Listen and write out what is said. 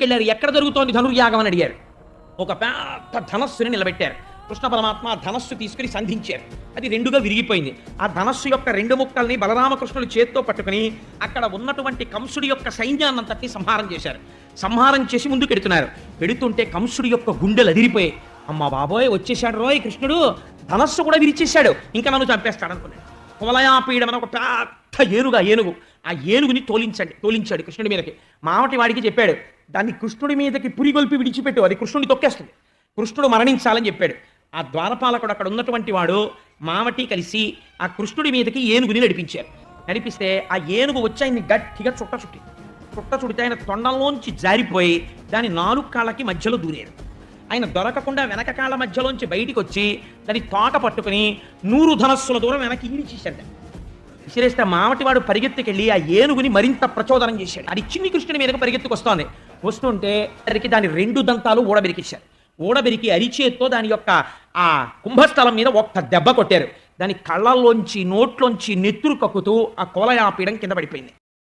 వెళ్ళారు. ఎక్కడ జరుగుతోంది ధనుర్యాగం అని అడిగారు. ఒక పెద్ద ధనస్సుని నిలబెట్టారు. కృష్ణ పరమాత్మ ఆ ధనస్సు తీసుకుని సంధించారు. అది రెండుగా విరిగిపోయింది. ఆ ధనస్సు యొక్క రెండు ముక్కల్ని బలరామకృష్ణులు చేత్తో పట్టుకుని అక్కడ ఉన్నటువంటి కంసుడి యొక్క సైన్యాన్నంతటి సంహారం చేశారు. సంహారం చేసి ముందుకు పెడుతున్నారు. పెడుతుంటే కంసుడి యొక్క గుండెలు అదిరిపోయాయి. అమ్మ బాబోయ్, వచ్చేసాడు రోయ్ కృష్ణుడు, ధనస్సు కూడా విరిచేశాడు, ఇంకా నన్ను చంపేస్తాడు అనుకున్నాడు. కువలయాపీడం అని ఒక పెద్ద ఏనుగు, ఆ ఏనుగుని తోలించాడు కృష్ణుడి మీదకి. మామటి వాడికి చెప్పాడు, దాన్ని కృష్ణుడి మీదకి పురిగొల్పి విడిచిపెట్టు, అది కృష్ణుడిని తొక్కేస్తుంది, కృష్ణుడు మరణించాలని చెప్పాడు. ఆ ద్వారపాలకుడు అక్కడ ఉన్నటువంటి వాడు మామటి కలిసి ఆ కృష్ణుడి మీదకి ఏనుగుని నడిపిస్తే ఆ ఏనుగు వచ్చి ఆయన్ని గట్టిగా చుడితే ఆయన తొండంలోంచి జారిపోయి దాని 4 కాళ్ళకి మధ్యలో దూరాడు. ఆయన దొరకకుండా వెనక కాళ్ళ మధ్యలోంచి బయటికి వచ్చి దాని తోక పట్టుకుని 100 ధనస్సుల దూరం వెనక్కి ఈడిచేశాడు. విసిరేస్తే మామటివాడు పరిగెత్తుకెళ్ళి ఆ ఏనుగుని మరింత ప్రచోదనం చేశాడు. అది చిన్ని కృష్ణుడి మీదకి పరిగెత్తుకొస్తోంది. వస్తుంటే దాని 2 దంతాలు ఊడబెరికేశారు. ఊడబెరికి అరిచేత్తో దాని యొక్క ఆ కుంభస్థలం మీద ఒక్క దెబ్బ కొట్టారు. దాని కళ్ళల్లోంచి నోట్లోంచి నెత్తురు కక్కుతూ ఆ కోలయాపీడం కింద పడిపోయింది.